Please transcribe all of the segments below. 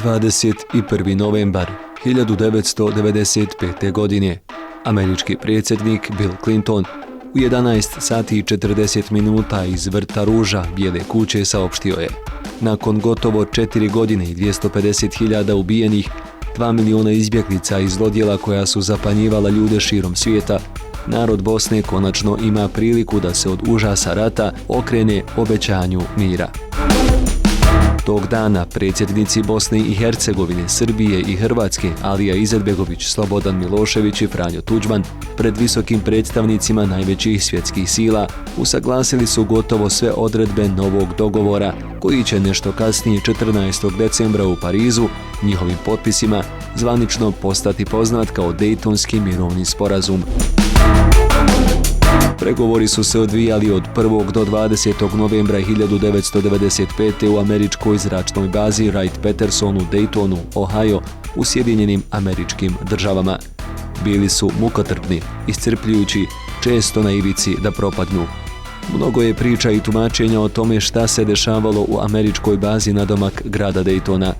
21. novembar 1995. godine. Američki predsjednik Bill Clinton u 11 sati i 40 minuta iz vrta ruža Bijele kuće saopštio je: nakon gotovo 4 godine i 250.000 ubijenih, 2 miliona izbjeglica i zlodjela koja su zapanjivala ljude širom svijeta, narod Bosne konačno ima priliku da se od užasa rata okrene obećanju mira. Tog dana predsjednici Bosne i Hercegovine, Srbije i Hrvatske Alija Izetbegović, Slobodan Milošević i Franjo Tuđman pred visokim predstavnicima najvećih svjetskih sila usaglasili su gotovo sve odredbe novog dogovora koji će nešto kasnije 14. decembra u Parizu njihovim potpisima zvanično postati poznat kao Dejtonski mirovni sporazum. Pregovori su se odvijali od 1. do 20. novembra 1995. u američkoj zračnoj bazi Wright-Patterson u Daytonu, Ohio, u Sjedinjenim Američkim Državama. Bili su mukotrpni, iscrpljujući, često na ivici da propadnu. Mnogo je priča i tumačenja o tome šta se dešavalo u američkoj bazi nadomak grada Daytona.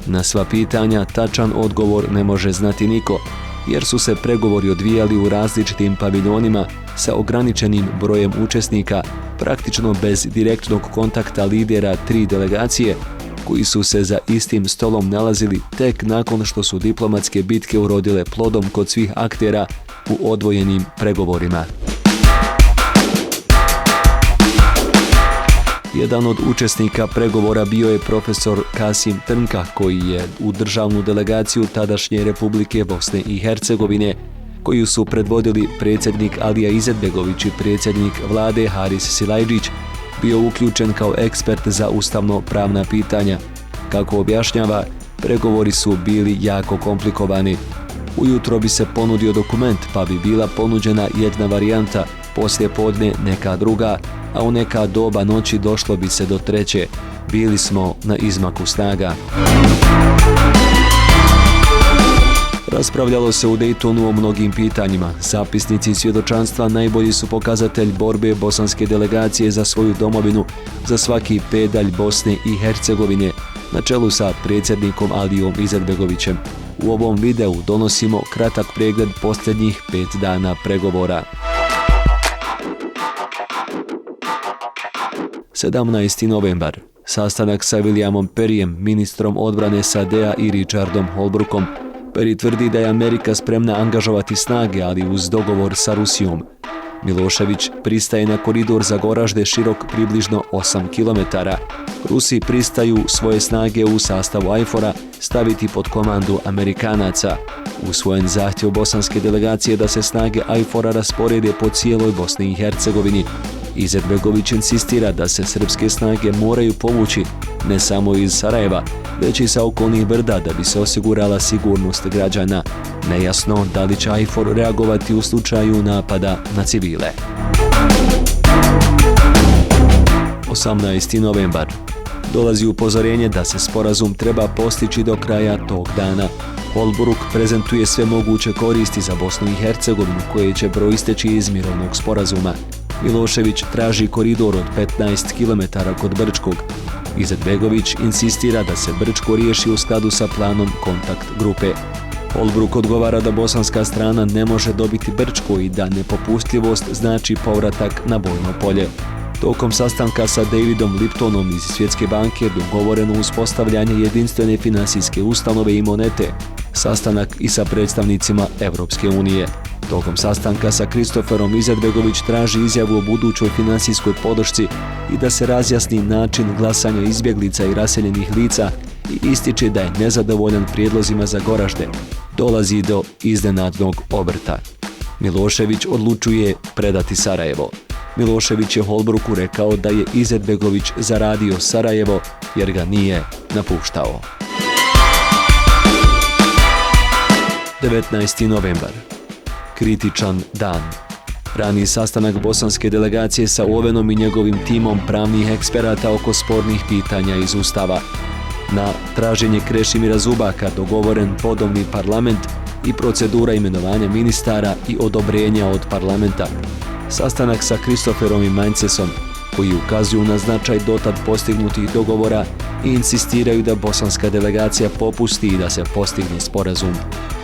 Na sva pitanja tačan odgovor ne može znati niko, jer su se pregovori odvijali u različitim paviljonima sa ograničenim brojem učesnika, praktično bez direktnog kontakta lidera 3 delegacije, koji su se za istim stolom nalazili tek nakon što su diplomatske bitke urodile plodom kod svih aktera u odvojenim pregovorima. Jedan od učesnika pregovora bio je profesor Kasim Trnka, koji je u državnu delegaciju tadašnje Republike Bosne i Hercegovine, koju su predvodili predsjednik Alija Izetbegović i predsjednik vlade Haris Silajdžić, bio uključen kao ekspert za ustavno-pravna pitanja. Kako objašnjava, pregovori su bili jako komplikovani. Ujutro bi se ponudio dokument, pa bi bila ponuđena jedna varijanta, poslije podne neka druga, a u neka doba noći došlo bi se do treće. Bili smo na izmaku snaga. Raspravljalo se u Daytonu o mnogim pitanjima. Zapisnici svjedočanstva najbolji su pokazatelj borbe bosanske delegacije za svoju domovinu, za svaki pedalj Bosne i Hercegovine, na čelu sa predsjednikom Alijom Izetbegovićem. U ovom videu donosimo kratak pregled posljednjih 5 dana pregovora. 17. novembar. Sastanak sa Williamom Perryjem, ministrom odbrane SAD-a i Richardom Holbrookom. Perry tvrdi da je Amerika spremna angažovati snage, ali uz dogovor sa Rusijom. Milošević pristaje na koridor za Goražde širok približno 8 km. Rusi pristaju svoje snage u sastavu AIFOR-a staviti pod komandu Amerikanaca. Usvojen zahtjev bosanske delegacije da se snage AIFOR-a rasporede po cijeloj Bosni i Hercegovini. Izetbegović insistira da se srpske snage moraju povući ne samo iz Sarajeva, već i sa okolnih brda da bi se osigurala sigurnost građana. Nejasno da li će AIFOR reagovati u slučaju napada na civile. 18. novembar. Dolazi upozorenje da se sporazum treba postići do kraja tog dana. Holbrooke prezentuje sve moguće koristi za Bosnu i Hercegovinu koje će proisteći iz mirovnog sporazuma. Milošević traži koridor od 15 km kod Brčkog. Izetbegović insistira da se Brčko riješi u skladu sa planom kontakt grupe. Holbrooke odgovara da bosanska strana ne može dobiti Brčko i da nepopustljivost znači povratak na bojno polje. Tokom sastanka sa Davidom Liptonom iz Svjetske banke dogovoreno uspostavljanje jedinstvene finansijske ustanove i monete, sastanak i sa predstavnicima Evropske unije. Tokom sastanka sa Kristoferom Izetbegović traži izjavu o budućoj finansijskoj podršci i da se razjasni način glasanja izbjeglica i raseljenih lica i ističe da je nezadovoljan prijedlozima za Goražde. Dolazi do iznenadnog obrta. Milošević odlučuje predati Sarajevo. Milošević je Holbrooku rekao da je Izetbegović zaradio Sarajevo jer ga nije napuštao. 19. novembar. Kritičan dan. Rani sastanak bosanske delegacije sa Ovenom i njegovim timom pravnih eksperata oko spornih pitanja iz Ustava. Na traženje Krešimira Zubaka dogovoren podobni parlament i procedura imenovanja ministara i odobrenja od parlamenta. Sastanak sa Kristoferom i Mancesom. koji ukazuju na značaj dotad postignutih dogovora i insistiraju da bosanska delegacija popusti i da se postigne sporazum.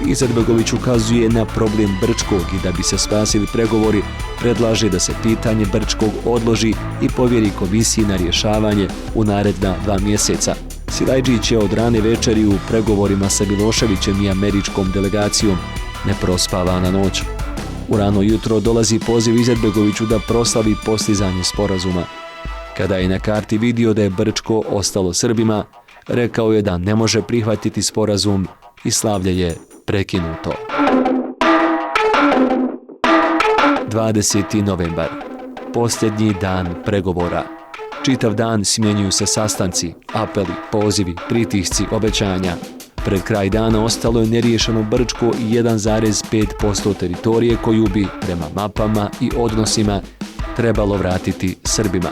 Izetbegović ukazuje na problem Brčkog i da bi se spasili pregovori, predlaže da se pitanje Brčkog odloži i povjeri komisiji na rješavanje u naredna 2 mjeseca. Silajdžić je od rane večeri u pregovorima sa Miloševićem i američkom delegacijom, ne prospava na noć. U rano jutro dolazi poziv Izetbegoviću da proslavi postizanje sporazuma. Kada je na karti vidio da je Brčko ostalo Srbima, rekao je da ne može prihvatiti sporazum i slavlje je prekinuto. 20. novembar. Posljednji dan pregovora. Čitav dan smjenjuju se sastanci, apeli, pozivi, pritisci, obećanja. Pred kraj dana ostalo je neriješeno Brčko i 1,5% teritorije koju bi, prema mapama i odnosima, trebalo vratiti Srbima.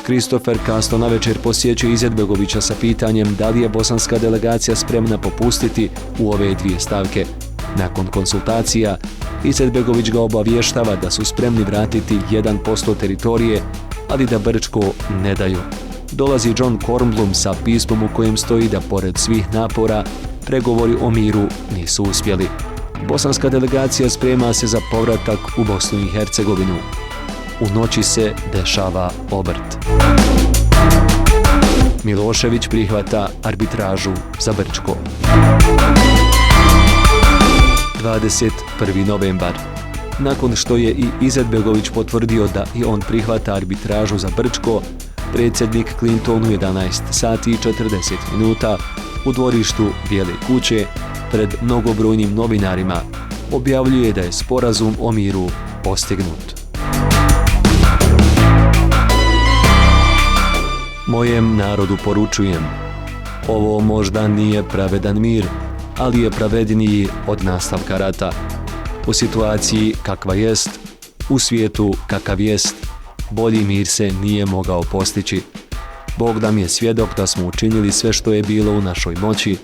Kristofer kasno navečer posjećuje Izetbegovića sa pitanjem da li je bosanska delegacija spremna popustiti u ove 2 stavke. Nakon konsultacija, Izetbegović ga obavještava da su spremni vratiti 1% teritorije, ali da Brčko ne daju. Dolazi John Kornblum sa pismom u kojem stoji da pored svih napora, pregovori o miru nisu uspjeli. Bosanska delegacija sprema se za povratak u Bosnu i Hercegovinu. U noći se dešava obrt. Milošević prihvata arbitražu za Brčko. 21. novembar. Nakon što je i Izetbegović potvrdio da i on prihvata arbitražu za Brčko, predsjednik Clinton u 11 sati i 40 minuta u dvorištu Bijele kuće pred mnogobrojnim novinarima objavljuje da je sporazum o miru postignut. Mojem narodu poručujem, ovo možda nije pravedan mir, ali je pravedniji od nastavka rata. U situaciji kakva jest, u svijetu kakav jest, bolji mir se nije mogao postići. Bog nam je svjedok da smo učinili sve što je bilo u našoj moći,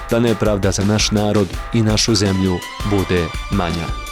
da nepravda za naš narod i našu zemlju bude manja.